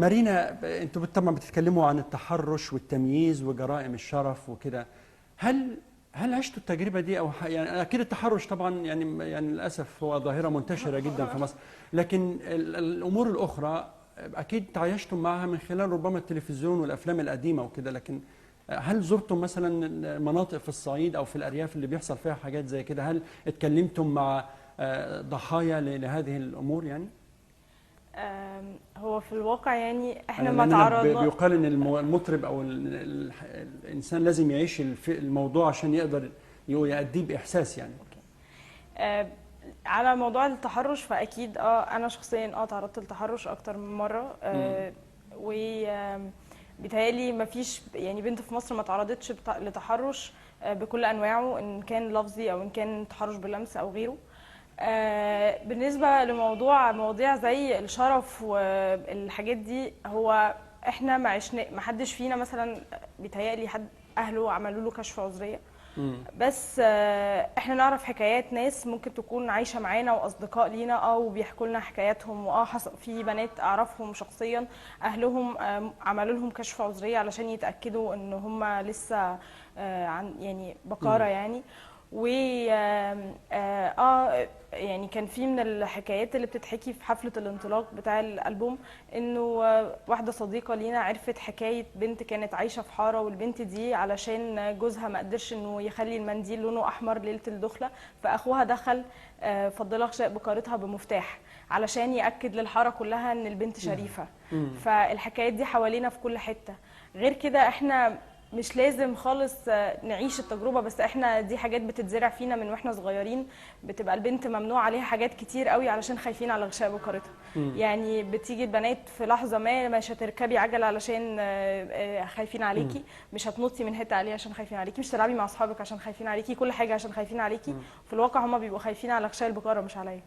مارينا، انتوا طبعا بتتكلموا عن التحرش والتمييز وجرائم الشرف وكده. هل عشتوا التجربه دي او يعني اكيد التحرش طبعا يعني للاسف هو ظاهره منتشره جدا في مصر، لكن الامور الاخرى اكيد تعايشتم معها من خلال ربما التلفزيون والافلام القديمه وكده. لكن هل زرتم مثلا مناطق في الصعيد او في الارياف اللي بيحصل فيها حاجات زي كده؟ هل اتكلمتم مع ضحايا لهذه الامور يعني؟ هو في الواقع يعني احنا ما لأننا تعرضنا. بيقال ان المطرب او الانسان لازم يعيش الموضوع عشان يقدر يأديه باحساس يعني. آه، على موضوع التحرش فاكيد انا شخصيا تعرضت للتحرش اكتر من مره. و بيتهيألي ما فيش يعني بنت في مصر ما تعرضتش لتحرش بكل انواعه، ان كان لفظي او ان كان تحرش باللمس او غيره. بالنسبة مواضيع زي الشرف والحاجات دي، هو احنا ما حدش فينا مثلا بيتهيألي حد اهله عملوا له كشف عذرية. بس احنا نعرف حكايات ناس ممكن تكون عايشة معانا واصدقاء لينا وبيحكوا لنا حكاياتهم، حصل في بنات اعرفهم شخصيا اهلهم عملوا لهم كشف عذرية علشان يتأكدوا ان هم لسه يعني بكارة يعني. و يعني كان في من الحكايات اللي بتتحكي في حفلة الانطلاق بتاع الألبوم، انه واحدة صديقة لينا عرفت حكاية بنت كانت عايشة في حارة، والبنت دي علشان جوزها ما قدرش انه يخلي المنديل لونه احمر ليلة الدخلة، فاخوها دخل فضلها غشاء بكارتها بمفتاح علشان يأكد للحارة كلها ان البنت شريفة. فالحكايات دي حوالينا في كل حتة. غير كده احنا مش لازم خالص نعيش التجربة، بس احنا دي حاجات بتتزرع فينا من واحنا صغيرين. بتبقى البنت ممنوع عليها حاجات كتير قوي علشان خايفين على غشاء بكارتها. يعني بتيجي البنات في لحظة ما مش هتركبي عجل علشان خايفين عليكي، مش هتنطي من حتة عليه عشان خايفين عليكي، مش تلعبي مع اصحابك عشان خايفين عليكي، كل حاجة عشان خايفين عليكي. في الواقع هما بيبقوا خايفين على غشاء البكارة مش عليا.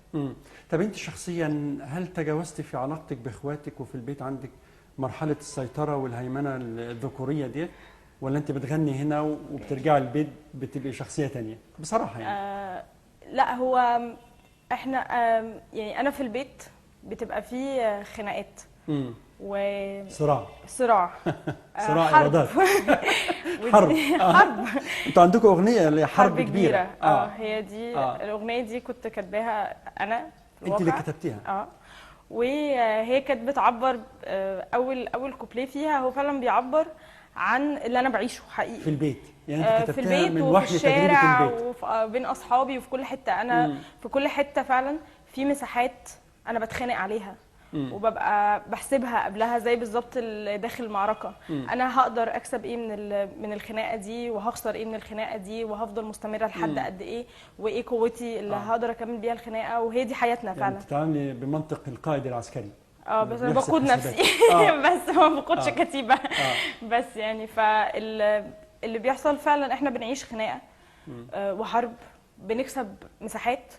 طب انت شخصيا هل تجاوزتي في علاقتك باخواتك وفي البيت عندك مرحلة السيطرة والهيمنة الذكورية دي، ولا انت بتغني هنا وبترجعي البيت بتبقي شخصية تانية بصراحة يعني؟ لا، هو احنا يعني انا في البيت بتبقى فيه خناقات و صراع صراع صراع ارادات حرب. حرب. انتوا عندكم اغنيه اللي حرب كبيره. هي دي الاغنيه دي كنت كاتباها انا في الواقع. انت اللي كتبتيها؟ وهي كانت بتعبر اول كوبليه فيها هو فعلا بيعبر عن اللي انا بعيشه حقيقي في البيت. يعني انت كتبتها في البيت من وفي وحي الشارع تجربه البيت وبين اصحابي وفي كل حته. انا في كل حته فعلا في مساحات انا بتخانق عليها وببقى بحسبها قبلها زي بالظبط اللي داخل المعركه. انا هقدر اكسب ايه من الخناقه دي، وهخسر ايه من الخناقه دي، وهفضل مستمره لحد قد ايه، وايه قوتي اللي هقدر اكمل بيها الخناقه. وهي دي حياتنا فعلا. يعني بتتعاملي بمنطق القائد العسكري. بس انا بقود نفسي. بس ما بقودش كتيبه. بس يعني اللي بيحصل فعلا احنا بنعيش خناقه وحرب، بنكسب مساحات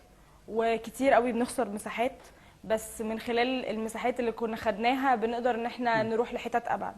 وكتير قوي بنخسر مساحات، بس من خلال المساحات اللي كنا خدناها بنقدر ان احنا نروح لحتت ابعد.